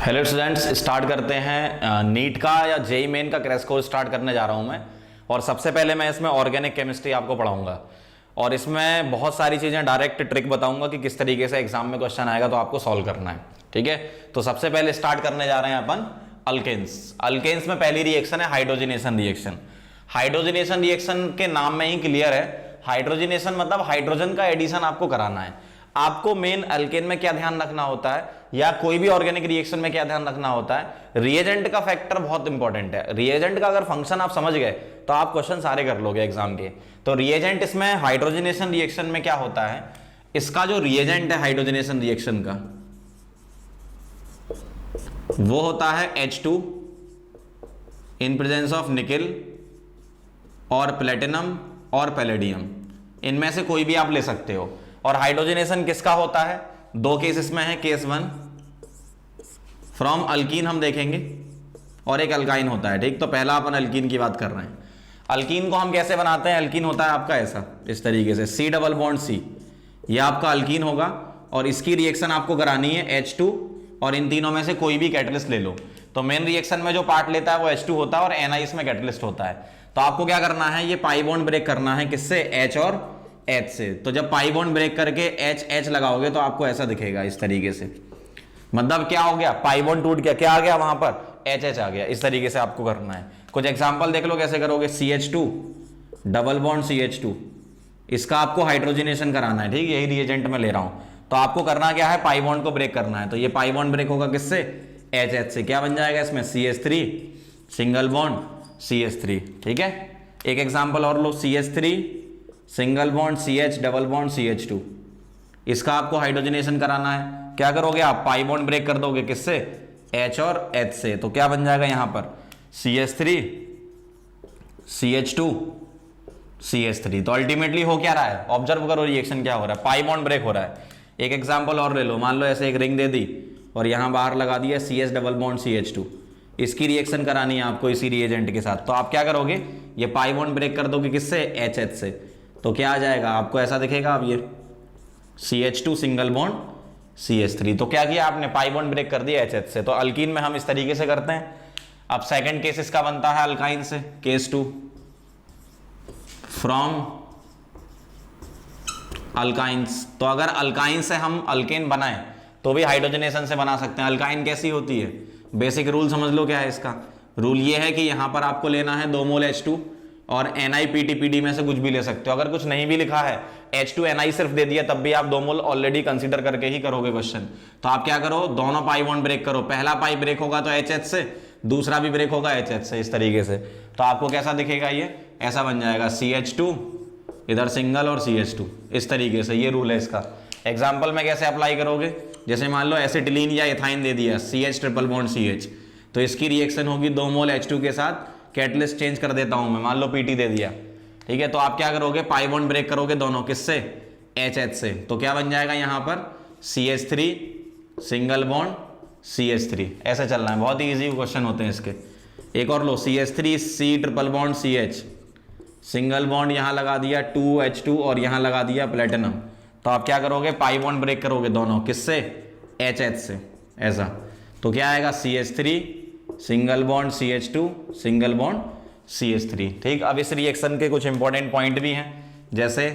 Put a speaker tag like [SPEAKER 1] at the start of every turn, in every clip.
[SPEAKER 1] Hello students, start करते हैं NEET का या जेई मेन का क्रैश कोर्स स्टार्ट करने जा रहा हूं मैं। और सबसे पहले मैं इसमें ऑर्गेनिक केमिस्ट्री आपको पढ़ाऊंगा और इसमें बहुत सारी चीज़ें डायरेक्ट ट्रिक बताऊंगा कि किस तरीके से एग्जाम में क्वेश्चन आएगा तो आपको सॉल्व करना है। ठीक है, तो सबसे पहले स्टार्ट करने जा रहे हैं अपन अल्केन्स। अल्केन्स में पहली रिएक्शन है हाइड्रोजनेशन रिएक्शन। हाइड्रोजनेशन रिएक्शन के नाम में ही क्लियर है, हाइड्रोजनेशन मतलब हाइड्रोजन का एडिशन आपको कराना है। आपको मेन अल्केन में क्या ध्यान रखना होता है या कोई भी ऑर्गेनिक रिएक्शन में क्या ध्यान रखना होता है, रिएजेंट का फैक्टर बहुत इंपॉर्टेंट है। रिएजेंट का अगर फंक्शन आप समझ गए तो आप क्वेश्चन सारे कर लोगे एग्जाम के। तो रिएजेंट इसमें हाइड्रोजनेशन रिएक्शन में क्या होता है, इसका जो रिएजेंट है हाइड्रोजनेशन रिएक्शन का वो होता है H2 in presence of nickel और प्लेटिनम और पैलेडियम, इनमें से कोई भी आप ले सकते हो। और हाइड्रोजनेशन किसका होता है, दो केस इसमें है, केस वन फ्रॉम अल्कीन हम देखेंगे और एक अल्काइन होता है। ठीक, तो पहला अपन अल्कीन की बात कर रहे हैं। अल्कीन को हम कैसे बनाते हैं, अल्कीन होता है आपका ऐसा, इस तरीके से C डबल बॉन्ड C, यह आपका अल्कीन होगा और इसकी रिएक्शन आपको करानी है H2 और इन तीनों में से कोई भी कैटलिस्ट ले लो। तो मेन रिएक्शन में जो पार्ट लेता है वो H2 होता है और Ni इसमें कैटलिस्ट होता है। तो आपको क्या करना है, ये पाई बॉन्ड ब्रेक करना है, किससे, H और H से। तो जब पाई बॉन्ड ब्रेक करके H H लगाओगे तो आपको ऐसा दिखेगा इस तरीके से, मतलब क्या हो गया, पाई बॉन्ड टूट गया, क्या आ गया वहां पर, H H आ गया। इस तरीके से आपको करना है। कुछ एग्जांपल देख लो कैसे करोगे, CH2 डबल बॉन्ड CH2, इसका आपको हाइड्रोजनेशन कराना है। ठीक, यही रिएजेंट में ले रहा हूं। तो आपको करना क्या है, पाई बॉन्ड को ब्रेक करना है। तो ये पाई बॉन्ड ब्रेक होगा किससे, H H से। क्या बन जाएगा इसमें, CH3 सिंगल बॉन्ड CH3। ठीक है, एक एग्जांपल और लो, CH3 single bond CH double bond CH2, इसका आपको हाइड्रोजनेशन कराना है। क्या करोगे आप, पाई बॉन्ड ब्रेक कर दोगे किससे, H और H से। तो क्या बन जाएगा यहां पर, CH3 CH2 CH3। तो अल्टीमेटली हो क्या रहा है, ऑब्जर्व करो रिएक्शन क्या हो रहा है, पाई बॉन्ड ब्रेक हो रहा है। एक एग्जांपल और ले लो, मान लो ऐसे एक रिंग दे दी और यहां बाहर लगा दिया CH डबल बॉन्ड CH2, इसकी रिएक्शन करानी है आपको इसी रिएजेंट के साथ। तो आप क्या करोगे, ये पाई बॉन्ड ब्रेक कर दोगे किससे, H H से। तो क्या आ जाएगा, आपको ऐसा दिखेगा, अब ये CH2 सिंगल बॉन्ड CH3। तो क्या किया आपने, पाई बॉन्ड ब्रेक कर दिया H H से। तो अल्कीन में हम इस तरीके से करते हैं। अब सेकंड केस इसका बनता है अल्काइन से, केस 2 फ्रॉम अल्काइंस। तो अगर अल्काइन से हम अल्केन बनाएं तो भी हाइड्रोजनेशन से बना सकते हैं। अल्काइन कैसी होती है, बेसिक रूल समझ लो क्या है इसका। रूल ये है कि यहां पर आपको लेना है 2 मोल H2 और NiPTPD में से कुछ भी ले सकते हो। अगर कुछ नहीं भी लिखा है, H2Ni सिर्फ दे दिया, तब भी आप 2 मोल ऑलरेडी कंसीडर करके ही करोगे क्वेश्चन। तो आप क्या करो, दोनों पाई बॉन्ड ब्रेक करो। पहला पाई ब्रेक होगा तो H H से, दूसरा भी ब्रेक होगा H H से, इस तरीके से। तो आपको कैसा दिखेगा, ये ऐसा बन जाएगा, CH2 इधर सिंगल और CH2, इस तरीके से। ये रूल है इसका। एग्जाम्पल में कैसे अप्लाई करोगे, जैसे मान लो एसिटिलीन या एथाइन दे दिया, CH ट्रिपल बॉन्ड CH, तो इसकी रिएक्शन होगी 2 मोल H2 के साथ, कैटलिस्ट चेंज कर देता हूं मैं, मान लो PT दे दिया। ठीक है, तो आप क्या करोगे, पाई बॉन्ड ब्रेक करोगे दोनों, किससे, H H से। तो क्या बन जाएगा यहां पर, CH3 सिंगल बॉन्ड CH3। ऐसे चलना है, बहुत ही ईजी क्वेश्चन होते हैं इसके। एक और लो, CH3 C triple bond CH single bond, यहां लगा दिया 2H2 और यहां लगा दिया प्लेटिनम। तो आप क्या करोगे, पाई बॉन्ड ब्रेक करोगे दोनों, किससे, H H से, ऐसा। तो क्या आएगा, CH3 single bond CH2 single bond CH3। ठीक, अब इस रिएक्शन के कुछ इंपॉर्टेंट पॉइंट भी हैं, जैसे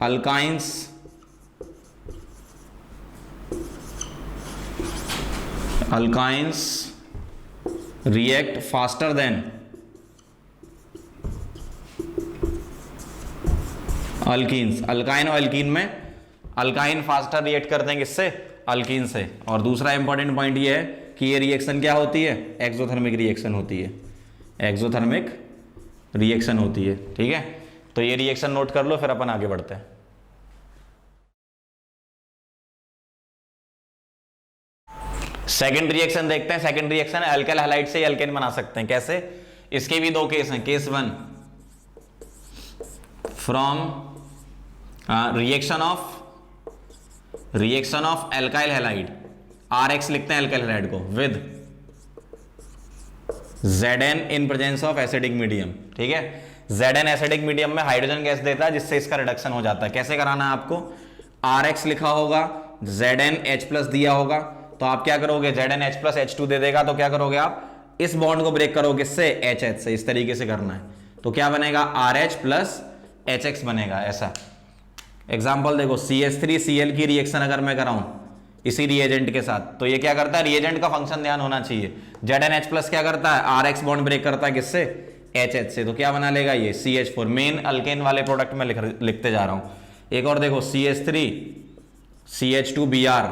[SPEAKER 1] alkynes react faster than alkenes. Alkyne और अल्कीन में अल्काइन फास्टर रिएक्ट करते हैं किससे, अल्कीन से। और दूसरा इंपॉर्टेंट पॉइंट ये है कि ये रिएक्शन क्या होती है, एक्सोथर्मिक रिएक्शन होती है, एक्सोथर्मिक रिएक्शन होती है। ठीक है, तो ये रिएक्शन नोट कर लो, फिर अपन आगे बढ़ते हैं। सेकंड रिएक्शन देखते हैं। सेकंड रिएक्शन है अल्काइल हैलाइड से अल्केन बना सकते हैं। कैसे, इसके भी दो केस हैं। Case 1 from reaction of alkyl halide, RX लिखते हैं अल्काइल हैलाइड को, with Zn in presence of acidic medium. ठीक है, Zn एसिडिक मीडियम में हाइड्रोजन गैस देता है जिससे इसका रिडक्शन हो जाता है। कैसे कराना है आपको, RX लिखा होगा, Zn H+ दिया होगा, तो आप क्या करोगे, ZnH प्लस H2 दे देगा, तो क्या करोगे आप इस बॉन्ड को ब्रेक करोगे किससे, HH से। इस तरीके से करना है, तो क्या बनेगा RH प्लस HX बनेगा ऐसा। एग्जाम्पल देखो, CH3Cl की रिएक्शन अगर मैं कराऊं इसी रिएजेंट के साथ, तो ये क्या करता है, रिएजेंट का फंक्शन ध्यान होना चाहिए। ZnH प्लस क्या करता है, RH बॉन्ड ब्रेक करता है किससे, HH से, तो क्या बना लेगा ये CH4। मेन अल्केन वाले प्रोडक्ट में लिखते जा रहा हूं। एक और देखो CH3CH2Br,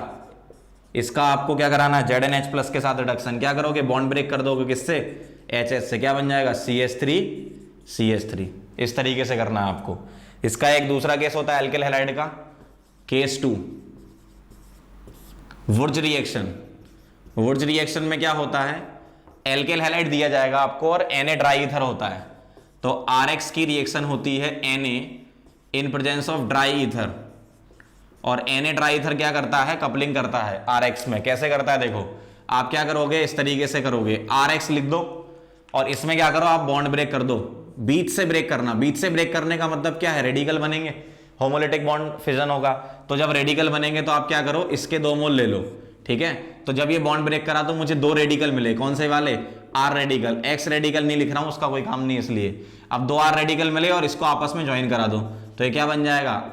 [SPEAKER 1] इसका आपको क्या कराना है, ZnH प्लस के साथ रिडक्शन, क्या करोगे, बॉन्ड ब्रेक कर दोगे किससे, HH से, क्या बन जाएगा CH3CH3। इस तरीके से करना है आपको। इसका एक दूसरा केस होता है एल्किल हैलाइड का, केस 2 वुर्ज रिएक्शन। वुर्ज रिएक्शन में क्या होता है, एल्किल हैलाइड दिया जाएगा आपको और Na ड्राई ईथर होता है, तो RX की रिएक्शन होती है Na in presence of dry ether, और Na ड्राई ईथर क्या करता है, कपलिंग करता है RX में। कैसे करता है देखो, आप क्या करोगे, इस तरीके से करोगे, RX लिख दो और इसमें क्या करो, आप बॉन्ड ब्रेक कर दो, बीच से ब्रेक करना। बीच से ब्रेक करने का मतलब क्या है, रेडिकल बनेंगे, होमोलिटिक बॉन्ड फिजन होगा, तो जब रेडिकल बनेंगे तो आप क्या करो, इसके 2 मोल ले लो, ठीक है। तो जब ये बॉन्ड ब्रेक करा तो मुझे 2 रेडिकल मिले, कौन से वाले, R रेडिकल, X रेडिकल नहीं लिख रहा हूं, उसका कोई काम नहीं इसलिए। अब 2 R रेडिकल मिले और इसको आपस में ज्वाइन करा दो, तो ये क्या बन जाएगा,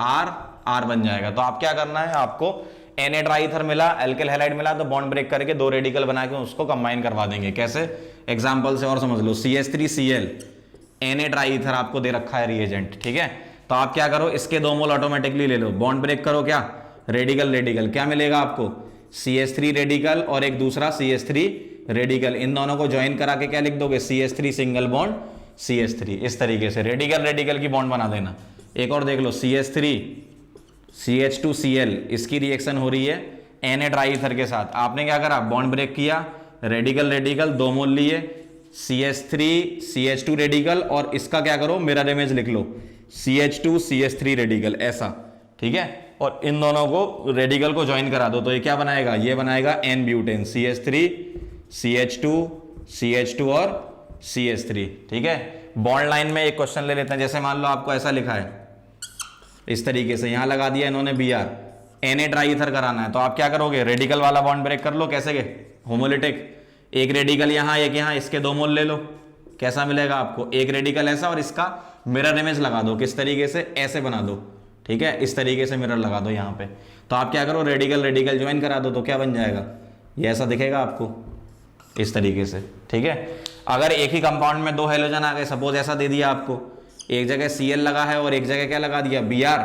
[SPEAKER 1] R बन जाएगा। तो आप क्या करना है, आपको Na ड्राई ईथर मिला, एल्किल हैलाइड मिला, तो बॉन्ड ब्रेक करके 2 रेडिकल बना के उसको कंबाइन करवा देंगे। कैसे, एग्जांपल से और समझ लो, CH3Cl Na ड्राई ईथर आपको दे रखा है रिएजेंट, ठीक है। तो आप क्या करो, इसके 2 मोल ऑटोमेटिकली ले लो, बॉन्ड ब्रेक करो, क्या रेडिकल रेडिकल, क्या मिलेगा आपको CH3 रेडिकल और एक दूसरा CH3 रेडिकल, इन दोनों को ज्वाइन करा के क्या लिख दोगे, CH3 सिंगल बॉन्ड CH3। इस तरीके से रेडिकल रेडिकल की बॉन्ड बना देना। एक और देख लो, CH3CH2Cl, इसकी रिएक्शन हो रही है Na ड्राई ईथर के साथ, आपने क्या करा, बॉन्ड ब्रेक किया, रेडिकल रेडिकल 2 मोल लिए, CH3CH2 रेडिकल, और इसका क्या करो, मिरर इमेज लिख लो, CH2CH3 रेडिकल ऐसा, ठीक है। और इन दोनों को रेडिकल को ज्वाइन करा दो, तो ये क्या बनाएगा, ये बनाएगा N ब्यूटेन, CH3CH2 और CH3, ठीक है। बॉन्ड लाइन में एक क्वेश्चन ले लेते हैं, जैसे मान लो आपको ऐसा लिखा है इस तरीके से, यहां लगा दिया इन्होंने Br, Na ड्राई ईथर कराना है, तो आप क्या करोगे, रेडिकल वाला बॉन्ड ब्रेक कर लो, कैसे के होमोलिटिक, एक रेडिकल यहां एक यहां, इसके 2 मोल ले लो, कैसा मिलेगा आपको, एक रेडिकल ऐसा, और इसका मिरर इमेज लगा दो, किस तरीके से, ऐसे बना दो, ठीक है, इस तरीके से मिरर लगा दो यहां पे। तो आप क्या करो, रेडिकल रेडिकल ज्वाइन करा दो, तो क्या बन जाएगा, ये ऐसा दिखेगा आपको इस तरीके से, ठीक है। अगर एक ही कंपाउंड में 2 हेलोजन आ गए, सपोज ऐसा दे दिया आपको, एक जगह Cl लगा है और एक जगह क्या लगा दिया, Br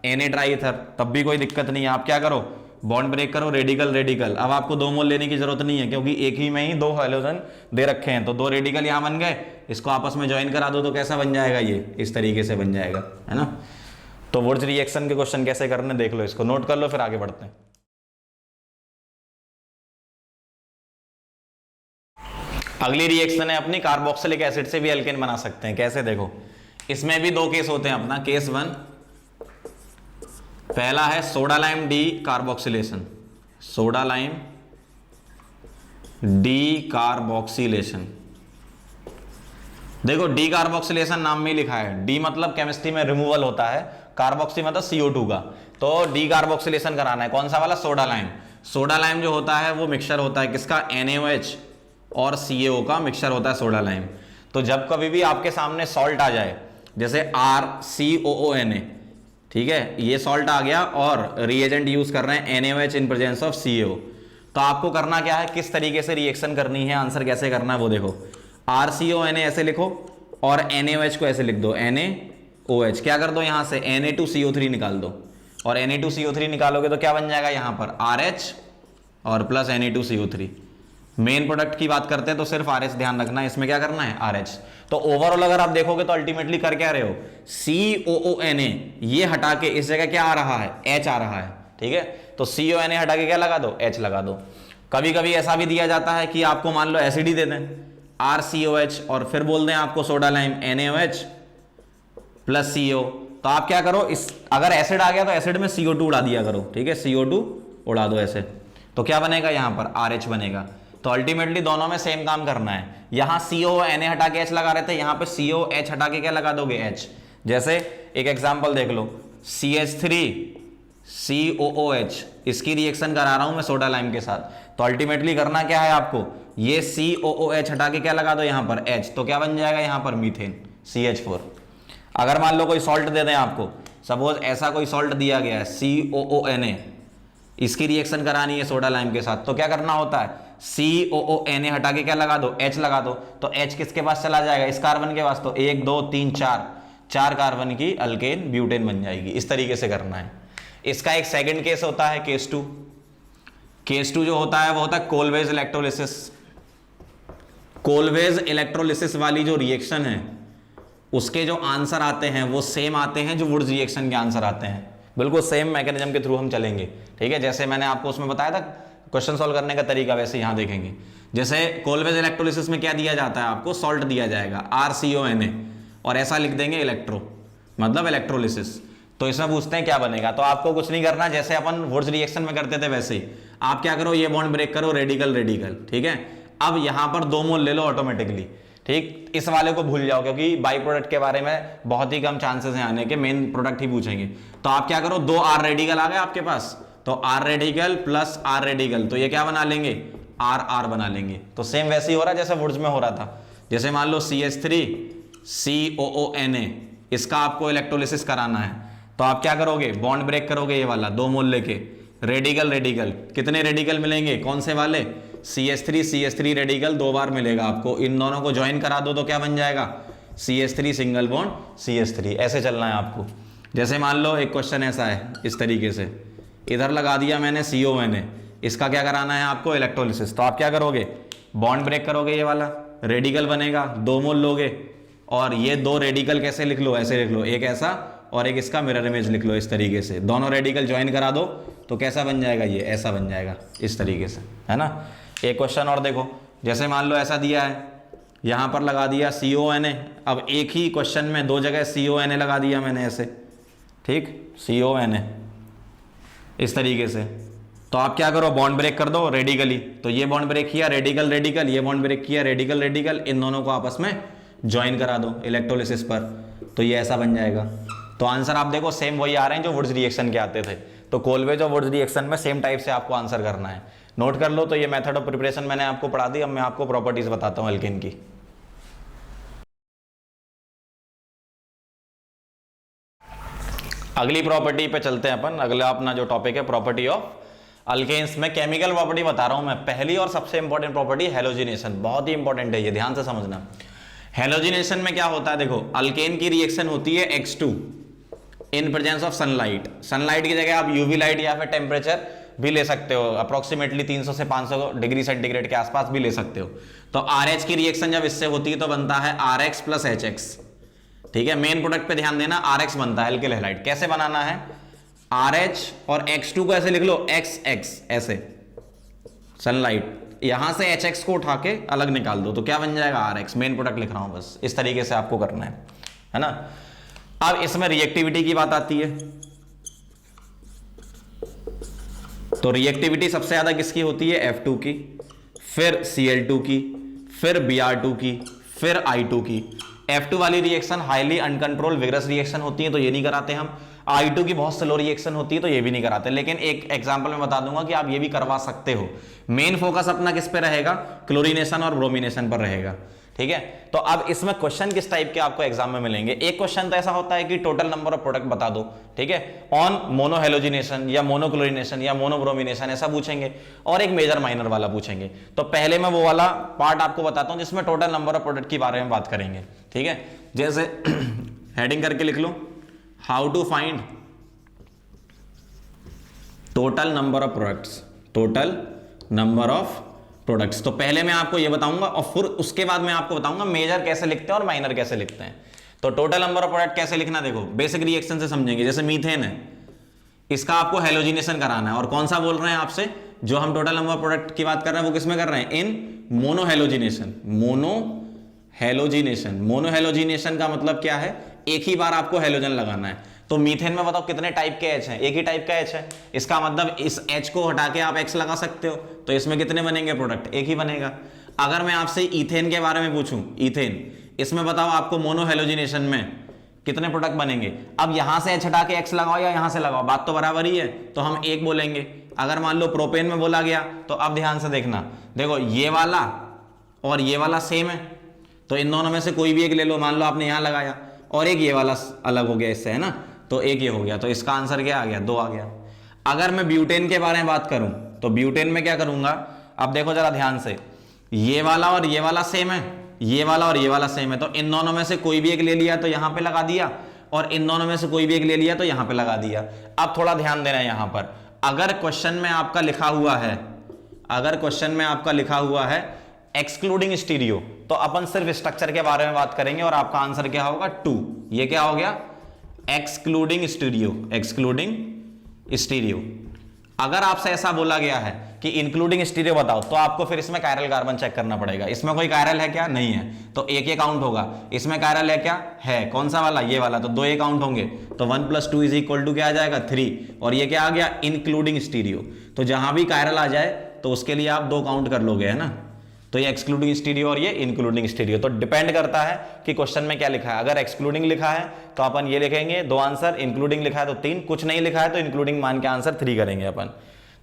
[SPEAKER 1] Na ड्राई ईथर, तब भी कोई दिक्कत नहीं है। आप क्या करो, बॉन्ड ब्रेक करो, रेडिकल रेडिकल। अब आपको 2 मोल लेने की जरूरत नहीं है, क्योंकि एक ही में ही 2 हेलोजन दे रखे हैं, तो 2 रेडिकल यहां बन गए, इसको आपस में ज्वाइन करा दो, तो कैसा बन जाएगा, ये इस तरीके से बन जाएगा, है ना। तो वुर्ज रिएक्शन के क्वेश्चन कैसे करने देख लो, इसको नोट कर लो, फिर आगे बढ़ते हैं। अगली रिएक्शन है अपनी, कार्बोक्सिलिक एसिड से भी एल्केन बना सकते हैं। कैसे देखो, इसमें भी 2 केस होते हैं अपना। केस 1, पहला है soda lime D carboxylation, soda lime D carboxylation. देखो डी कार्बोक्सिलेशन नाम में ही लिखा है, डी मतलब केमिस्ट्री में रिमूवल होता है, कार्बोक्सी मतलब CO2 का, तो डी कार्बोक्सिलेशन कराना है। कौन सा वाला, सोडा लाइम। सोडा लाइम जो होता है वो मिक्सचर होता है किसका, NaOH और CaO का मिक्सचर होता है सोडा लाइम। तो जब कभी भी आपके सामने सॉल्ट आ जाए, जैसे RCOONA, ठीक है, ये सॉल्ट आ गया और रिएजेंट यूज कर रहे हैं NaOH in presence of CaO, तो आपको करना क्या है, किस तरीके से रिएक्शन करनी है, आंसर कैसे करना है वो देखो। RCONA ऐसे लिखो और NaOH को ऐसे लिख दो, NaOH, क्या कर दो यहां से Na2CO3 निकाल दो, और Na2CO3 निकालोगे तो क्या बन जाएगा यहां पर RH और प्लस Na2CO3। मेन प्रोडक्ट की बात करते हैं तो सिर्फ RH ध्यान रखना है, इसमें क्या करना है RH। तो ओवरऑल अगर आप देखोगे तो अल्टीमेटली कर क्या रहे हो, COONA ये हटा के इस जगह क्या आ रहा है, H आ रहा है, ठीक है। तो CONA हटा के क्या लगा दो, H लगा दो। कभी कभी ऐसा भी दिया जाता है कि आपको मान लो एसिड ही दे दें, RCOH, और फिर बोल दें आपको soda lime NaOH plus CO, तो आप क्या करो, इस अगर एसिड आ गया तो एसिड में CO2 उड़ा दिया करो, ठीक है, CO2 उड़ा दो ऐसे, तो क्या बनेगा यहां पर RH बनेगा। तो अल्टीमेटली दोनों में सेम काम करना है, यहां CONA हटा के H लगा रहे थे, यहां पे COH हटा के क्या लगा दोगे, H। जैसे एक एग्जांपल देख लो, COOH, इसकी रिएक्शन करा रहा हूं मैं सोडा लाइम के साथ, तो अल्टीमेटली करना क्या है आपको, ये COOH हटा के क्या लगा दो यहां पर H, तो क्या बन जाएगा यहां पर मीथेन CH4। अगर मान लो कोई सॉल्ट दे दें आपको, सपोज ऐसा कोई सॉल्ट दिया गया है COONA, इसकी रिएक्शन करानी है सोडा लाइम के साथ, तो क्या करना होता है, COONA हटा के क्या लगा दो, H लगा दो, तो H किसके पास चला जाएगा, इस कार्बन के पास, तो 1 2 3 4 कार्बन की अल्केन ब्यूटेन बन जाएगी। इस तरीके से करना है। इसका एक सेकंड केस होता है केस 2। केस 2 जो होता है वो होता है कोलवेज इलेक्ट्रोलिसिस। कोलवेज इलेक्ट्रोलिसिस वाली जो रिएक्शन है उसके जो आंसर आते हैं वो सेम आते हैं जो वुड्स रिएक्शन के आंसर आते हैं, बिल्कुल सेम मैकेनिज्म के थ्रू हम चलेंगे। ठीक है, जैसे मैंने आपको उसमें बताया था क्वेश्चन सॉल्व करने का तरीका, वैसे यहां देखेंगे। जैसे कोलवेज इलेक्ट्रोलिसिस में क्या दिया जाता है आपको, सॉल्ट दिया जाएगा RCONA और ऐसा लिख देंगे इलेक्ट्रो, मतलब इलेक्ट्रोलिसिस। तो इसमें पूछते हैं क्या बनेगा, तो आपको कुछ नहीं करना, जैसे अपन वुड्स रिएक्शन में करते थे वैसे ही आप क्या करो, ये बॉन्ड ब्रेक करो, रेडिकल रेडिकल। ठीक है, अब यहां पर 2 मोल ले लो ऑटोमेटिकली। ठीक, इस वाले को भूल जाओ क्योंकि बाई प्रोडक्ट के बारे में बहुत ही कम चांसेस हैं आने के, मेन प्रोडक्ट ही पूछेंगे। तो आप क्या करो, 2 R रेडिकल आ गए आपके पास, तो R radical plus R radical, तो ये क्या बना लेंगे, RR बना लेंगे। तो सेम वैसे ही हो रहा है जैसे वुड्स में हो रहा था। जैसे मान लो CH3 COONA, इसका आपको इलेक्ट्रोलिसिस कराना है, तो आप क्या करोगे, बॉन्ड ब्रेक करोगे, ये वाला 2 मोल लेके, रेडिकल रेडिकल, कितने रेडिकल मिलेंगे, कौन से वाले, CH3 रेडिकल 2 बार मिलेगा आपको, इन दोनों को ज्वाइन करा दो तो क्या बन जाएगा, CH3 सिंगल बॉन्ड CH3। ऐसे चलना है आपको। जैसे मान लो एक क्वेश्चन ऐसा है, इस तरीके से इधर लगा दिया मैंने CONA, इसका क्या कराना है आपको, इलेक्ट्रोलिसिस। तो आप क्या करोगे, बॉन्ड ब्रेक करोगे, ये वाला रेडिकल बनेगा, 2 मोल लोगे, और ये 2 रेडिकल कैसे लिख लो, ऐसे लिख लो, एक ऐसा और एक इसका मिरर इमेज लिख लो, इस तरीके से दोनों रेडिकल ज्वाइन करा दो तो कैसा बन जाएगा, ये ऐसा बन जाएगा, इस तरीके से, है ना। एक क्वेश्चन और देखो, जैसे मान लो ऐसा दिया है, यहां पर लगा दिया CONA, अब एक ही क्वेश्चन में 2 जगह CONA लगा दिया मैंने ऐसे, ठीक, CONA इस तरीके से। तो आप क्या करो, बॉन्ड ब्रेक कर दो रेडिकली, तो ये बॉन्ड ब्रेक किया रेडिकल रेडिकल, ये बॉन्ड ब्रेक किया रेडिकल रेडिकल, इन दोनों को आपस में ज्वाइन करा दो इलेक्ट्रोलिसिस पर, तो ये ऐसा बन जाएगा। तो आंसर आप देखो सेम वही आ रहे हैं जो वुड्स रिएक्शन के आते थे। तो कोलवेज और वुड्स रिएक्शन में सेम टाइप से आपको आंसर करना है, नोट कर लो। तो ये मेथड ऑफ प्रिपरेशन मैंने आपको पढ़ा दी। अब मैं आपको प्रॉपर्टीज बताता हूं अल्केन की। अगली प्रॉपर्टी पे चलते हैं अपन। अगला अपना जो टॉपिक है प्रॉपर्टी ऑफ अल्केन्स में केमिकल प्रॉपर्टी बता रहा हूं मैं। पहली और सबसे इंपॉर्टेंट प्रॉपर्टी हेलोजिनेशन, बहुत ही इंपॉर्टेंट है ये, ध्यान से समझना। हेलोजिनेशन में क्या होता है, देखो अल्केन की रिएक्शन होती है X2 in presence of sunlight. Sunlight की जगह आप यूवी लाइट या फिर टेम्परेचर भी ले सकते हो, अप्रोक्सीमेटली 300 से 500 डिग्री सेंटीग्रेड के आसपास भी ले सकते हो। तो RH की रिएक्शन जब इससे होती है तो बनता है RX प्लस HX। ठीक है, मेन प्रोडक्ट पे ध्यान देना, RX बनता है एल्किल हैलाइड। कैसे बनाना है, RH और X2 को ऐसे लिख लो XX, ऐसे सनलाइट, यहां से HX को उठा के अलग निकाल दो तो क्या बन जाएगा RX। मेन प्रोडक्ट लिख रहा हूं बस, इस तरीके से आपको करना है ना। अब इसमें रिएक्टिविटी की बात आती है, तो रिएक्टिविटी सबसे ज्यादा किसकी होती है, F2 की, फिर Cl2 की, फिर Br2 की, फिर I2 की। F2 वाली reaction highly uncontrol vigorous reaction होती है तो ये नहीं कराते हम। I2 की बहुत स्लो रिएक्शन होती है तो ये भी नहीं कराते, लेकिन एक एग्जांपल में बता दूंगा कि आप ये भी करवा सकते हो। मेन फोकस अपना किस पे रहेगा, क्लोरीनेशन और ब्रोमिनेशन पर रहेगा। ठीक है, तो अब इसमें क्वेश्चन किस टाइप के आपको एग्जाम में मिलेंगे। एक क्वेश्चन तो ऐसा होता है कि टोटल नंबर ऑफ प्रोडक्ट बता दो, ठीक है, ऑन मोनोहेलोजिनेशन या मोनोक्लोरिनेशन या मोनोब्रोमिनेशन, ऐसा पूछेंगे। और एक मेजर माइनर वाला पूछेंगे। तो पहले मैं वो वाला पार्ट आपको बताता हूं जिसमें टोटल नंबर ऑफ प्रोडक्ट के बारे में बात करेंगे। ठीक है, जैसे हेडिंग करके लिख लो, how to find total number of products, total number of products. तो पहले मैं आपको ये बताऊंगा और फिर उसके बाद मैं आपको बताऊंगा मेजर कैसे लिखते हैं और माइनर कैसे लिखते हैं। तो टोटल नंबर ऑफ प्रोडक्ट कैसे लिखना, देखो बेसिक रिएक्शन से समझेंगे। जैसे मीथेन है, इसका आपको हेलोजिनेशन कराना है, और कौन सा बोल रहे हैं आपसे, जो हम टोटल नंबर ऑफ प्रोडक्ट की बात कर रहे हैं वो किसमें कर रहे हैं, इन मोनोहेलोजिनेशन। मोनोहेलोजिनेशन, मोनोहेलोजिनेशन का मतलब क्या है, एक ही बार आपको हेलोजन लगाना है। तो मीथेन में बताओ कितने टाइप के H हैं, एक ही टाइप का H है। इसका मतलब इस H को हटा के आप X लगा सकते हो, तो इसमें कितने बनेंगे प्रोडक्ट, एक ही बनेगा। अगर मैं आपसे इथेन के बारे में पूछूं, इथेन, इसमें बताओ आपको मोनोहेलोजिनेशन में कितने प्रोडक्ट बनेंगे। अब यहां से h हटा के x लगाओ या यहां से लगाओ, बात तो बराबर ही है, तो हम एक बोलेंगे। अगर मान लो प्रोपेन में बोला गया तो अब ध्यान से देखना, देखो ये वाला और ये वाला सेम है, तो इन दोनों में से कोई भी एक ले लो। मान लो आपने यहां लगाया और एक ये वाला अलग हो गया इससे, है ना, तो एक ये हो गया, तो इसका आंसर क्या आ गया, 2 आ गया। अगर मैं ब्यूटेन के बारे में बात करूं तो ब्यूटेन में क्या करूंगा, अब देखो जरा ध्यान से, ये वाला और ये वाला सेम है, ये वाला और ये वाला सेम है, तो इन दोनों में से कोई भी एक ले लिया तो यहां पे लगा दिया, और इन दोनों में से कोई भी एक ले लिया तो यहां पे लगा दिया। अब थोड़ा ध्यान देना है यहां पर, अगर क्वेश्चन में आपका लिखा हुआ है, अगर क्वेश्चन में आपका लिखा हुआ है एक्सक्लूडिंग स्टीरियो, तो अपन सिर्फ स्ट्रक्चर के बारे में बात करेंगे और आपका आंसर क्या होगा, 2। ये क्या हो गया, एक्सक्लूडिंग स्टीरियो, एक्सक्लूडिंग स्टीरियो। अगर आपसे ऐसा बोला गया है कि इंक्लूडिंग स्टीरियो बताओ, तो आपको फिर इसमें कायरल कार्बन चेक करना पड़ेगा। इसमें कोई कायरल है क्या, नहीं है, तो एक ये काउंट होगा। इसमें कायरल है क्या, है, कौन सा वाला, ये वाला, तो 2 ये काउंट होंगे, तो 1 + 2 = क्या आ जाएगा, 3। और ये क्या आ गया, इंक्लूडिंग स्टीरियो। तो जहां भी कायरल आ जाए तो उसके लिए आप 2 काउंट कर लोगे, है ना। तो ये एक्सक्लूडिंग स्टीरियो और ये इंक्लूडिंग स्टीरियो, तो डिपेंड करता है कि क्वेश्चन में क्या लिखा है। अगर एक्सक्लूडिंग लिखा है तो अपन ये लिखेंगे 2 आंसर, इंक्लूडिंग लिखा है तो 3, कुछ नहीं लिखा है तो इंक्लूडिंग मान के आंसर 3 करेंगे अपन।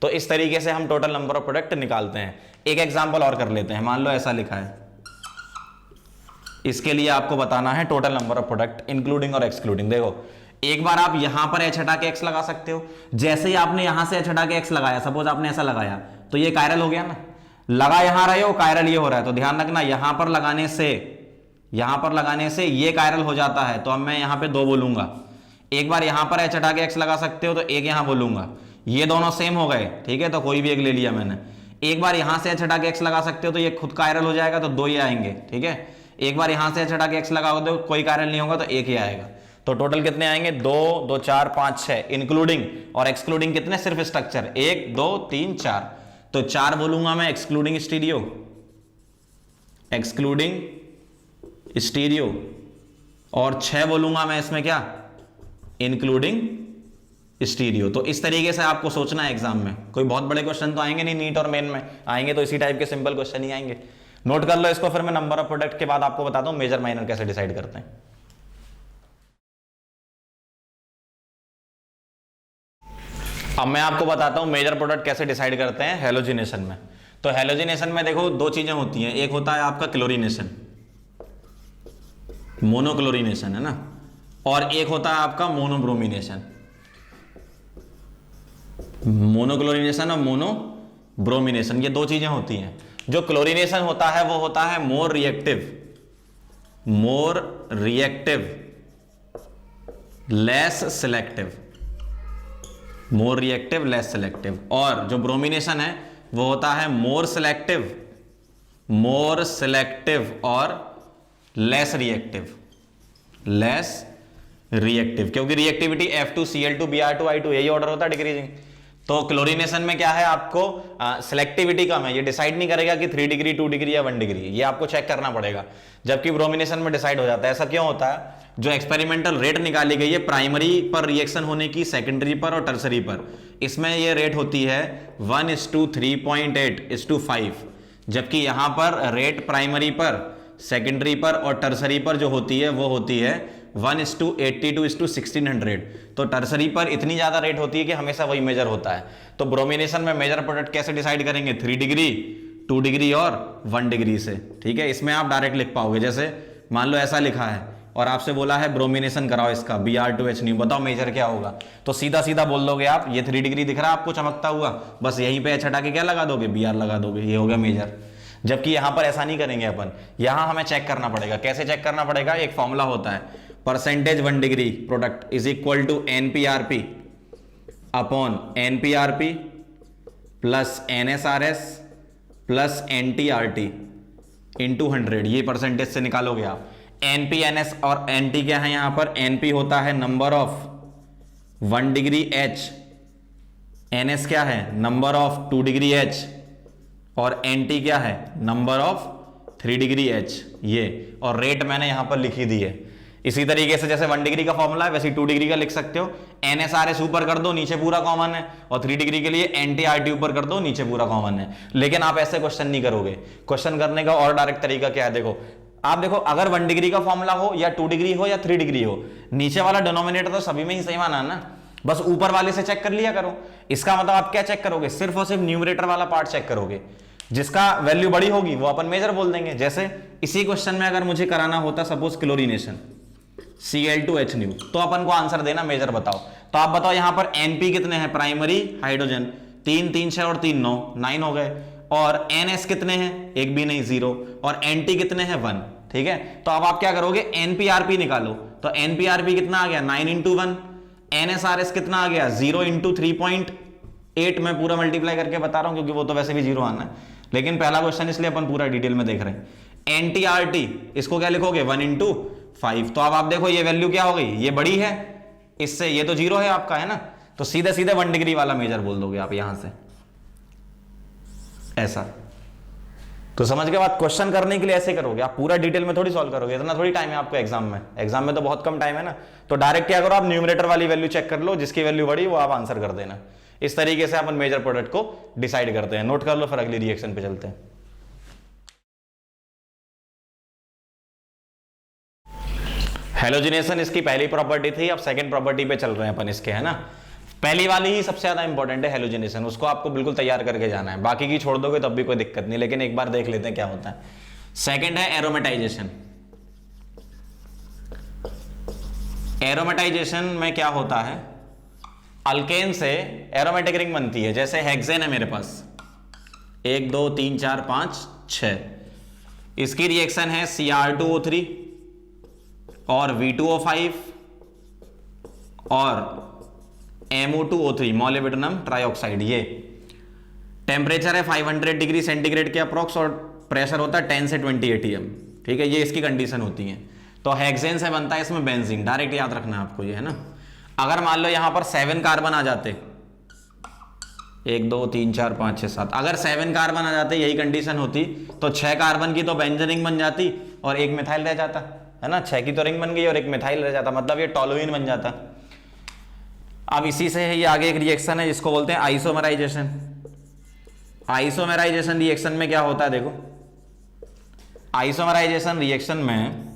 [SPEAKER 1] तो इस तरीके से हम टोटल नंबर ऑफ प्रोडक्ट निकालते हैं। एक एग्जांपल और कर लेते हैं, मान लो ऐसा लिखा है, इसके लिए आपको बताना है total number of product including और एक्सक्लूडिंग। देखो एक बार आप यहां पर h हटा के x लगा सकते हो, जैसे ही आपने यहां से h हटा के x लगाया, सपोज आपने ऐसा लगाया, तो ये कायरल हो गया ना, लगा यहां रहे हो, कायरल ये हो रहा है, तो ध्यान रखना यहां पर लगाने से ये कायरल हो जाता है, तो अब मैं यहां पे 2 बोलूंगा। एक बार यहां पर h हटा के x लगा सकते हो तो एक यहां बोलूंगा, ये दोनों सेम हो गए, ठीक है, तो कोई भी एक ले लिया मैंने। एक बार यहां से h हटा के x लगा सकते हो तो ये खुद कायरल हो जाएगा, तो 2 ही आएंगे, ठीक है। एक बार यहां से h हटा के x लगाओगे तो कोई कायरल नहीं होगा, तो 1 ही आएगा। तो टोटल कितने आएंगे, 2 2 4 5 6, इंक्लूडिंग और एक्सक्लूडिंग कितने, सिर्फ स्ट्रक्चर 1 2 3 4, तो 4 बोलूंगा मैं एक्सक्लूडिंग स्टीरियो, एक्सक्लूडिंग स्टीरियो, और 6 बोलूंगा मैं इसमें क्या, इंक्लूडिंग स्टीरियो। तो इस तरीके से आपको सोचना है एग्जाम में। कोई बहुत बड़े क्वेश्चन तो आएंगे नहीं, नीट और मेन में आएंगे तो इसी टाइप के सिंपल क्वेश्चन ही आएंगे। नोट कर लो इसको, फिर मैं नंबर ऑफ प्रोडक्ट के बाद आपको बताता हूं मेजर माइनर कैसे डिसाइड करते हैं। अब मैं आपको बताता हूं मेजर प्रोडक्ट कैसे डिसाइड करते हैं हेलोजिनेशन में। तो हेलोजिनेशन में देखो 2 चीजें होती हैं, एक होता है आपका क्लोरीनेशन, मोनोक्लोरीनेशन, है ना, और एक होता है आपका मोनोब्रोमिनेशन। मोनोक्लोरीनेशन और मोनोब्रोमिनेशन, ये 2 चीजें होती हैं। जो क्लोरीनेशन होता है वो होता है more reactive less selective, more reactive less selective. और जो ब्रोमिनेशन है वो होता है मोर सिलेक्टिव और लेस रिएक्टिव, क्योंकि रिएक्टिविटी F2Cl2 Br2 I2 यही ऑर्डर होता है डिक्रीजिंग। तो क्लोरीनेशन में क्या है, आपको सिलेक्टिविटी कम है, ये डिसाइड नहीं करेगा कि 3 डिग्री 2 डिग्री या 1 डिग्री, ये आपको चेक करना पड़ेगा। जबकि ब्रोमिनेशन में डिसाइड हो जाता है। ऐसा क्यों होता है, जो एक्सपेरिमेंटल रेट निकाली गई है प्राइमरी पर रिएक्शन होने की, सेकेंडरी पर और टर्सरी पर, इसमें ये रेट होती है 1:3.8:5, जबकि यहां पर रेट प्राइमरी पर, सेकेंडरी पर और टर्सरी पर जो होती है वो होती है 1:82:1600। तो टर्सरी पर इतनी ज्यादा रेट होती है कि हमेशा वही मेजर होता है। तो ब्रोमिनेशन में मेजर प्रोडक्ट कैसे डिसाइड करेंगे, 3 डिग्री 2 डिग्री और 1 डिग्री से, ठीक है। इसमें आप डायरेक्ट लिख पाओगे, जैसे मान लो ऐसा लिखा है और आपसे बोला है ब्रोमिनेशन कराओ इसका Br2H, बताओ मेजर क्या होगा, तो सीधा सीधा बोल दोगे आप, ये 3 डिग्री दिख रहा है आपको चमकता हुआ, बस यहीं पे H हटा के क्या लगा दोगे, Br लगा दोगे, ये हो गया मेजर। जबकि यहां पर ऐसा नहीं करेंगे अपन, यहां हमें चेक करना पड़ेगा। कैसे चेक करना पड़ेगा, एक फॉर्मूला होता है, percentage 1 degree product is equal to NPRP upon NPRP plus NSRS plus NTRT into 100, ये परसेंटेज से निकालोगे आप। NP NS और NT क्या है, यहां पर NP होता है number of 1 degree H, NS क्या है नंबर ऑफ 2 डिग्री H, और NT क्या है नंबर ऑफ 3 डिग्री H, ये, और रेट मैंने यहां पर लिखी दी है। इसी तरीके से जैसे 1 डिग्री का फॉर्मूला है वैसे 2 डिग्री का लिख सकते हो, NSRS ऊपर कर दो नीचे पूरा कॉमन है, और 3 डिग्री के लिए NTRT ऊपर कर दो नीचे पूरा कॉमन है। लेकिन आप ऐसे क्वेश्चन नहीं करोगे। क्वेश्चन करने का और डायरेक्ट तरीका क्या है, देखो आप देखो, अगर 1 डिग्री का फॉर्मूला हो या 2 डिग्री हो या 3 डिग्री हो, नीचे वाला डिनोमिनेटर तो सभी में ही सेम आना है ना, बस ऊपर वाले से चेक कर लिया करो। इसका मतलब आप क्या चेक करोगे, सिर्फ और सिर्फ न्यूमरेटर वाला पार्ट चेक करोगे, जिसका वैल्यू बड़ी होगी वो अपन मेजर बोल देंगे। जैसे इसी क्वेश्चन में अगर मुझे कराना होता सपोज क्लोरीनेशन Cl2H, तो अपन को आंसर देना मेजर बताओ। तो आप बताओ यहां पर Np कितने हैं, प्राइमरी हाइड्रोजन 3 3 6 और 3 9 9 हो गए, और Ns कितने हैं, एक भी नहीं 0, और Nt कितने हैं 1। ठीक है, तो अब आप क्या करोगे, Np-Rp निकालो। तो Np-Rp कितना आ गया 9 इंटू 1, NSRS कितना आ गया 0 इंटू 3.8। मैं पूरा मल्टीप्लाई करके बता रहा हूं क्योंकि वो तो वैसे भी 0 आना है, लेकिन पहला क्वेश्चन इसलिए अपन पूरा डिटेल में देख रहे हैं। NT-RT इसको क्या लिखोगे 1 इंटू 5। तो अब आप देखो ये वैल्यू क्या हो गई, ये बड़ी है इससे, ये तो 0 है आपका, है ना, तो सीधे सीधे 1 डिग्री वाला मेजर बोल दोगे आप यहां से, ऐसा। तो समझ के बाद क्वेश्चन करने के लिए ऐसे करोगे आप, पूरा डिटेल में थोड़ी सॉल्व करोगे, इतना थोड़ी टाइम है आपको एग्जाम में। एग्जाम में तो बहुत कम टाइम है ना, तो डायरेक्ट क्या करो आप, न्यूमरेटर वाली वैल्यू चेक कर लो, जिसकी वैल्यू बड़ी वो आप आंसर कर देना। इस तरीके से अपन मेजर प्रोडक्ट को डिसाइड करते हैं। नोट कर लो, फिर अगली रिएक्शन पे चलते हैं। हेलोजिनेशन इसकी पहली प्रॉपर्टी थी, अब सेकंड प्रॉपर्टी पे चल रहे हैं अपन इसके, है ना। पहली वाली ही सबसे ज्यादा इंपॉर्टेंट है हेलोजिनेशन, उसको आपको बिल्कुल तैयार करके जाना है, बाकी की छोड़ दोगे तब भी कोई दिक्कत नहीं, लेकिन एक बार देख लेते हैं क्या होता है। सेकंड है एरोमेटाइजेशन। एरोमेटाइजेशन में क्या होता है, अल्केन से एरोमेटिक रिंग बनती है। जैसे हेक्सेन है मेरे पास 1 2 3 4 5 6, इसकी रिएक्शन है Cr2O3 और V2O5 और MO2O3 मोलिब्डेनम ट्राइऑक्साइड। ये टेम्परेचर है 500 डिग्री सेंटीग्रेड के अप्रोक्स और प्रेशर होता है 10 से 20 atm। ठीक है, ये इसकी कंडीशन होती है। तो हेक्सेन से बनता है इसमें बेंजीन, डायरेक्ट याद रखना है आपको ये, है ना। अगर मान लो यहां पर 7 कार्बन आ जाते, 1 2 3 4 5 6 7, अगर 7 कार्बन आ जाते, यही कंडीशन होती, तो 6 कार्बन की तो बेंजीन रिंग बन जाती और एक मिथाइल रह जाता, है ना। 6 की तो रिंग बन गई और एक मिथाइल रह जाता, मतलब ये टोलुइन बन जाता। अब इसी से ये आगे एक रिएक्शन है जिसको बोलते हैं आइसोमराइजेशन। आइसोमराइजेशन रिएक्शन में क्या होता है, देखो आइसोमराइजेशन रिएक्शन में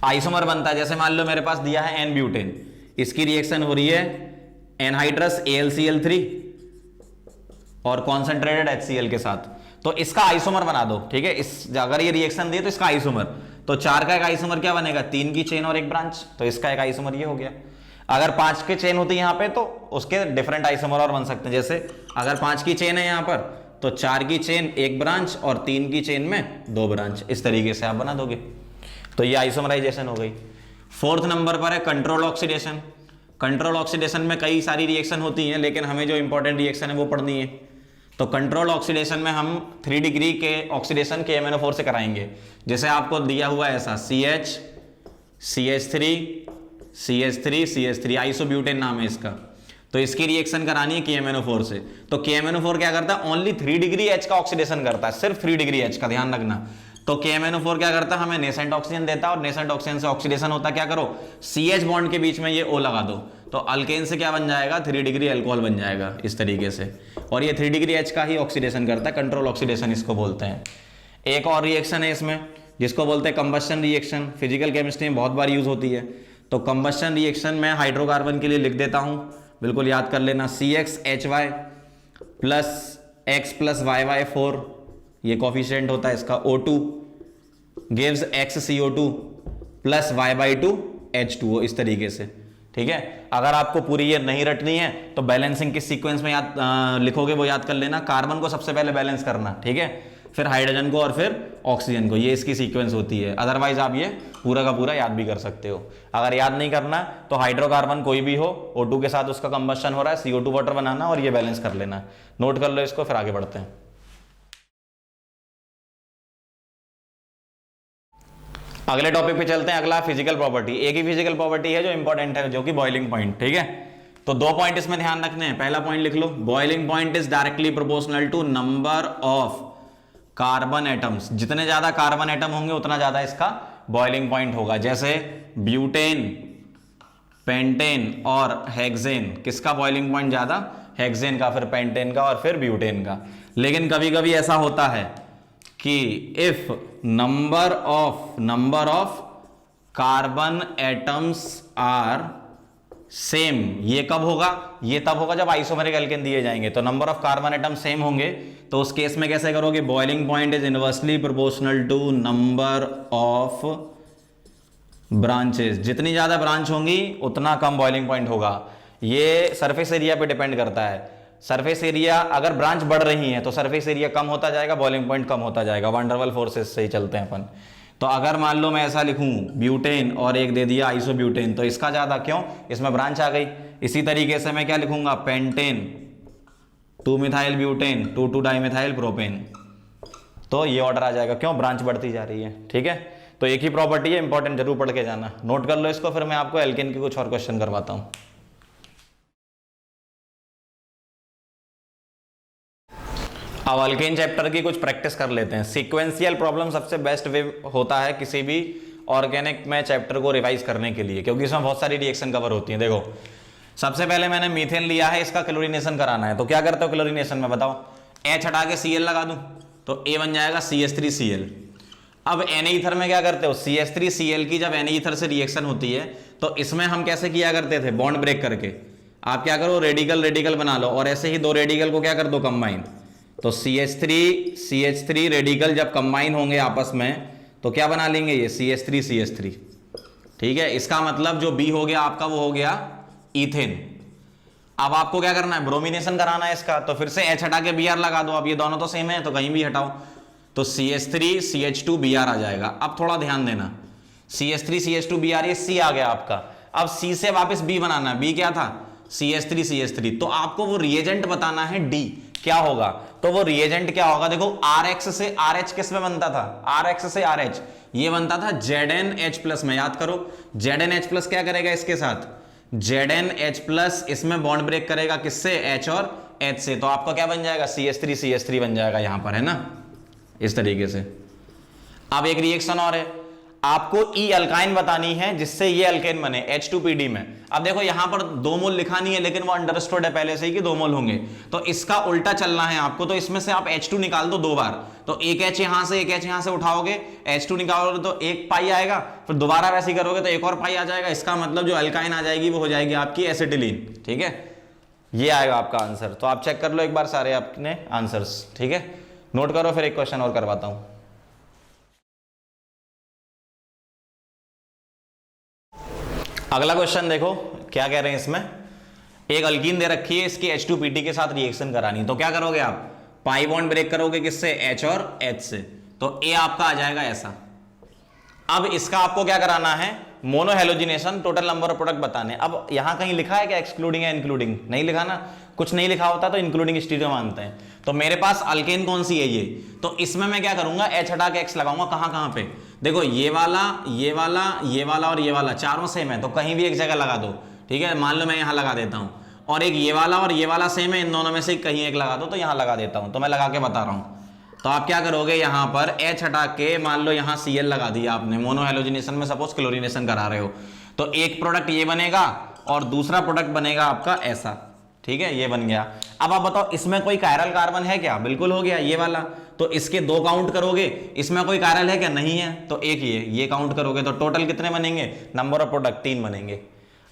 [SPEAKER 1] आइसोमर बनता है। जैसे मान लो मेरे पास दिया है एन ब्यूटेन, इसकी रिएक्शन हो रही है एनहाइड्रस AlCl3 और कॉन्सेंट्रेटेड HCl के साथ, तो इसका आइसोमर बना दो। ठीक है, इस अगर ये रिएक्शन दी तो इसका आइसोमर, तो 4 का एक आइसोमर क्या बनेगा, 3 की चेन और एक ब्रांच, तो इसका एक आइसोमर ये हो गया। अगर 5 की चेन होती यहां पे तो उसके डिफरेंट आइसोमर और बन सकते हैं। जैसे अगर 5 की चेन है यहां पर, तो 4 की चेन एक ब्रांच और 3 की चेन में 2 ब्रांच, इस तरीके से आप बना दोगे। तो ये आइसोमराइजेशन हो गई। 4th नंबर पर है कंट्रोल ऑक्सीडेशन। कंट्रोल ऑक्सीडेशन में कई सारी रिएक्शन होती हैं, लेकिन हमें जो इंपॉर्टेंट रिएक्शन है वो पढ़नी है। तो कंट्रोल ऑक्सीडेशन में हम 3 डिग्री के ऑक्सीडेशन के MnO4 से कराएंगे। जैसे आपको दिया हुआ है ऐसा CH CH3 CH3 CH3, isobutane नाम है इसका। तो इसकी रिएक्शन करानी है KMnO4 से। तो KMnO4 क्या करता है, ओनली 3 डिग्री H का ऑक्सीडेशन करता है, सिर्फ 3 डिग्री H का, ध्यान रखना। तो KMnO4 क्या करता है, हमें नेसेंट ऑक्सीजन देता है और नेसेंट ऑक्सीजन से ऑक्सीडेशन होता है। क्या करो, CH बॉन्ड के बीच में ये O लगा दो, तो अल्केन से क्या बन जाएगा, 3 डिग्री अल्कोहल बन जाएगा इस तरीके से। और ये 3 डिग्री H का ही ऑक्सीडेशन करता है, कंट्रोल ऑक्सीडेशन इसको बोलते हैं। एक और रिएक्शन है इसमें जिसको बोलते हैं कंबस्शन रिएक्शन, फिजिकल केमिस्ट्री में बहुत बार यूज होती है। तो कंबस्शन रिएक्शन में हाइड्रोकार्बन के लिए लिख देता हूं, बिल्कुल याद कर लेना, CXHY plus X plus YY4, ये कोफिशिएंट होता है इसका, O2 gives XCO2 plus Y/2 H2O, इस तरीके से। ठीक है, अगर आपको पूरी ये नहीं रटनी है तो बैलेंसिंग किस सीक्वेंस में याद लिखोगे वो याद कर लेना। कार्बन को सबसे पहले बैलेंस करना, ठीक है, फिर हाइड्रोजन को और फिर ऑक्सीजन को, ये इसकी सीक्वेंस होती है। अदरवाइज आप ये पूरा का पूरा याद भी कर सकते हो। अगर याद नहीं करना तो हाइड्रोकार्बन कोई भी हो, O2 के साथ उसका कंबस्शन हो रहा है, CO2 वाटर बनाना और ये बैलेंस कर लेना। नोट कर लो इसको, फिर आगे बढ़ते हैं। अगले टॉपिक पे चलते हैं। अगला फिजिकल प्रॉपर्टी। एक ही फिजिकल प्रॉपर्टी है जो इंपॉर्टेंट है, जो कि बॉइलिंग पॉइंट। ठीक है, तो 2 पॉइंट इसमें ध्यान रखने हैं। पहला पॉइंट लिख लो, boiling point is directly proportional to number of carbon atoms. जितने ज्यादा कार्बन एटम होंगे उतना ज्यादा इसका बॉइलिंग पॉइंट होगा। जैसे ब्यूटेन, पेंटेन और हेक्सेन, किसका बॉइलिंग पॉइंट ज्यादा, हेक्सेन का, फिर पेंटेन का और फिर ब्यूटेन का। लेकिन कभी कभी ऐसा होता है कि if number of carbon atoms are same, ये कब होगा, ये तब होगा जब आइसोमेरिक एल्केन दिए जाएंगे। तो number of carbon atom same होंगे, तो उस केस में कैसे करोगे, boiling point is inversely proportional to number of branches, जितनी ज्यादा ब्रांच होंगी उतना कम बॉइलिंग पॉइंट होगा। ये सरफेस एरिया पे डिपेंड करता है। सरफेस एरिया अगर ब्रांच बढ़ रही है तो सरफेस एरिया कम होता जाएगा, बॉइलिंग पॉइंट कम होता जाएगा। वंडरवल फोर्सेस से ही चलते हैं अपन। तो अगर मान लो मैं ऐसा लिखूं ब्यूटेन और एक दे दिया आइसोब्यूटेन, तो इसका ज्यादा क्यों, इसमें ब्रांच आ गई। इसी तरीके से मैं क्या लिखूंगा, pentane 2 methyl butane 2 dimethyl propane, तो ये ऑर्डर आ जाएगा, क्यों, ब्रांच बढ़ती जा रही है। ठीक है, तो एक ही प्रॉपर्टी है, इंपॉर्टेंट जरूर पढ़ के जाना, नोट कर लो इसको, फिर मैं आपको एल्केन के कुछ और क्वेश्चन करवाता हूं। अब अल्केन चैप्टर की कुछ प्रैक्टिस कर लेते हैं। सीक्वेंशियल प्रॉब्लम सबसे बेस्ट वे होता है किसी भी ऑर्गेनिक में चैप्टर को रिवाइज करने के लिए, क्योंकि इसमें बहुत सारी रिएक्शन कवर होती हैं। देखो सबसे पहले मैंने मीथेन लिया है, इसका क्लोरीनेशन कराना है, तो क्या करते हो क्लोरीनेशन में, बताओ, H हटा के Cl लगा दूं तो A बन जाएगा CH3Cl। अब Na ईथर में क्या करते हो, CH3Cl की जब Na ईथर से रिएक्शन होती है तो इसमें हम कैसे किया करते थे, बॉन्ड ब्रेक करके। आप क्या करो, रेडिकल रेडिकल बना लो और ऐसे ही दो रेडिकल को क्या कर दो, कंबाइन। तो CH3 रेडिकल जब कंबाइन होंगे आपस में तो क्या बना लेंगे, ये CH3। ठीक है, इसका मतलब जो B हो गया आपका वो हो गया ईथेन। अब आपको क्या करना है, ब्रोमिनेशन कराना है इसका, तो फिर से H हटा के Br लगा दो। अब ये दोनों तो सेम है तो कहीं भी हटाओ, तो CH3 CH2 Br आ जाएगा। अब थोड़ा ध्यान देना, CH3 CH2 Br, ये C आ गया आपका। अब C से वापस B बनाना है, B क्या था, CH3 तो आपको वो रिएजेंट बताना है D क्या होगा। तो वो रिएजेंट क्या होगा, देखो RX से RH किस में बनता था, RX से RH ये बनता था ZnH+ में, याद करो ZnH+ क्या करेगा इसके साथ, ZnH+ इसमें बॉन्ड ब्रेक करेगा किससे, H और H से, तो आपका क्या बन जाएगा, CH3 बन जाएगा यहां पर, है ना, इस तरीके से। अब एक रिएक्शन और है, आपको ई अल्काइन बतानी है जिससे ये अल्केन बने H2PD में। अब देखो यहां पर 2 मोल लिखा नहीं है लेकिन वो अंडरस्टूड है पहले से ही कि 2 मोल होंगे, तो इसका उल्टा चलना है आपको। तो इसमें से आप H2 निकाल दो 2 बार, तो एक H यहां से एक H यहां से उठाओगे, H2 निकालोगे तो 1 पाई आएगा, फिर दोबारा वैसे ही करोगे तो 1 और पाई आ जाएगा। इसका मतलब जो अल्काइन आ जाएगी वो हो जाएगी आपकी एसिटिलीन। ठीक है, ये आएगा आपका आंसर। तो आप चेक कर लो एक बार सारे आपने आंसर्स। ठीक है, नोट करो, फिर एक क्वेश्चन और करवाता हूं। अगला क्वेश्चन देखो क्या कह रहे हैं इसमें, एक अल्कीन दे रखी है, इसकी H2PD के साथ रिएक्शन करानी, तो क्या करोगे आप, पाई बॉन्ड ब्रेक करोगे किससे, H और H से, तो A आपका आ जाएगा ऐसा। अब इसका आपको क्या कराना है, mono halogenation, total number of product बताने। अब यहां कहीं लिखा है क्या एक्सक्लूडिंग या इंक्लूडिंग, नहीं लिखा ना, कुछ नहीं लिखा होता तो इंक्लूडिंग स्टीरियो मानते हैं। तो मेरे पास अल्केन कौन सी है ये, तो इसमें मैं क्या करूंगा, H हटा के X लगाऊंगा, कहां पे, देखो ये वाला ये वाला ये वाला और ये वाला चारों सेम है तो कहीं भी एक जगह लगा दो। ठीक है, मान लो मैं यहां लगा देता हूं, और एक ये वाला और ये वाला सेम है, इन दोनों में से कहीं एक लगा दो, तो यहां लगा देता हूं, तो मैं लगा के बता रहा हूं। तो आप क्या करोगे, यहां पर H हटा के मान लो यहां Cl लगा दिया आपने, मोनो हेलोजिनेशन में सपोज क्लोरीनेशन करा रहे हो, तो एक प्रोडक्ट ये बनेगा और दूसरा प्रोडक्ट बनेगा आपका ऐसा। ठीक है, ये बन गया। अब आप बताओ इसमें कोई कायरल कार्बन है क्या, बिल्कुल हो गया ये वाला, तो इसके 2 काउंट करोगे, इसमें कोई कायरल है क्या, नहीं है, तो एक ये काउंट करोगे, तो टोटल कितने बनेंगे, नंबर ऑफ प्रोडक्ट 3 बनेंगे।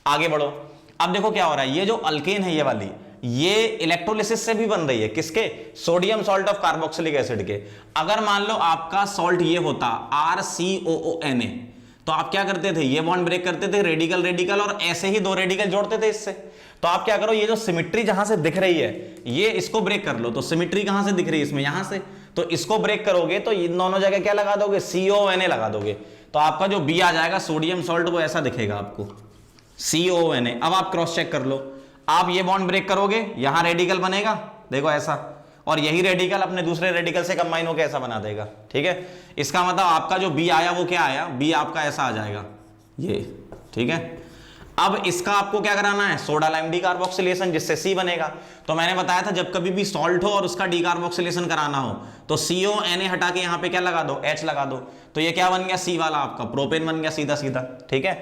[SPEAKER 1] आगे बढ़ो, अब देखो क्या हो रहा है, ये जो अल्केन है ये वाली, ये इलेक्ट्रोलिसिस से भी बन रही है, किसके, sodium salt of carboxylic acid के। अगर मान लो आपका सॉल्ट ये होता RCOONA, तो आप क्या करते थे, ये बॉन्ड ब्रेक करते थे, रेडिकल रेडिकल, और ऐसे ही 2 रेडिकल जोड़ते थे इससे। तो आप क्या करो, ये जो सिमिट्री जहां से दिख रही है ये इसको ब्रेक कर लो, तो सिमिट्री कहां से दिख रही है इसमें, यहां से, तो इसको ब्रेक करोगे तो इन दोनों जगह क्या लगा दोगे, CONA लगा दोगे, तो आपका जो B आ जाएगा सोडियम सॉल्ट वो ऐसा दिखेगा आपको, CONA। अब आप क्रॉस चेक कर लो, आप ये बॉन्ड ब्रेक करोगे, यहां रेडिकल बनेगा, देखो ऐसा, और यही रेडिकल अपने दूसरे रेडिकल से कंबाइन होकर ऐसा बना देगा। ठीक है, इसका मतलब आपका जो B आया वो क्या आया, B आपका ऐसा आ जाएगा ये। ठीक है, अब इसका आपको क्या कराना है, सोडा लाइम डीकार्बोक्सिलेशन, जिससे C बनेगा। तो मैंने बताया था जब कभी भी सॉल्ट हो और उसका डीकार्बोक्सिलेशन कराना हो तो CONA हटा के यहां पे क्या लगा दो, H लगा दो, तो ये क्या बन गया, C वाला आपका प्रोपेन बन गया सीधा सीधा। ठीक है,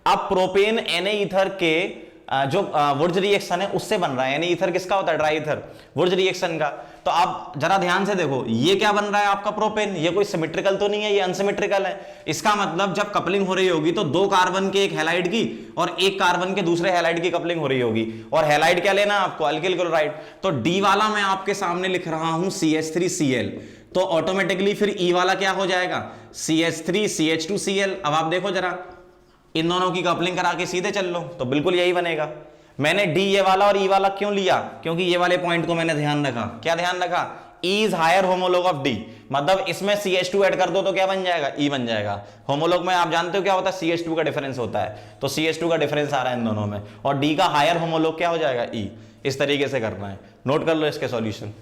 [SPEAKER 1] अब प्रोपेन Na ईथर के जो वुर्ज रिएक्शन है उससे बन रहा है। Na ईथर किसका होता है, ड्राई ईथर, वुर्ज रिएक्शन का। तो आप जरा ध्यान से देखो, ये क्या बन रहा है आपका प्रोपेन, ये कोई सिमेट्रिकल तो नहीं है, ये अनसिमेट्रिकल है। इसका मतलब जब कपलिंग हो रही होगी तो दो कार्बन के एक हैलाइड की और एक कार्बन के दूसरे हैलाइड की कपलिंग हो रही होगी, और हैलाइड क्या लेना आपको, अल्किल क्लोराइड। तो डी वाला मैं आपके सामने लिख रहा हूं CH3Cl, तो ऑटोमेटिकली फिर ई वाला क्या हो जाएगा, CH3CH2Cl। अब आप देखो जरा, इन दोनों की कपलिंग करा के सीधे चल लो तो बिल्कुल यही बनेगा। मैंने डी ये वाला और ई वाला क्यों लिया, क्योंकि ये वाले पॉइंट को मैंने ध्यान रखा। क्या ध्यान रखा, E is higher homolog of D, मतलब इसमें CH2 ऐड कर दो तो क्या बन जाएगा, E बन जाएगा। होमोलॉग में आप जानते हो क्या होता है, CH2 का डिफरेंस होता है, तो CH2 का डिफरेंस आ रहा है इन दोनों में, और D का हायर होमोलॉग क्या हो जाएगा, E। इस तरीके से करना है, नोट कर लो इसके सॉल्यूशन।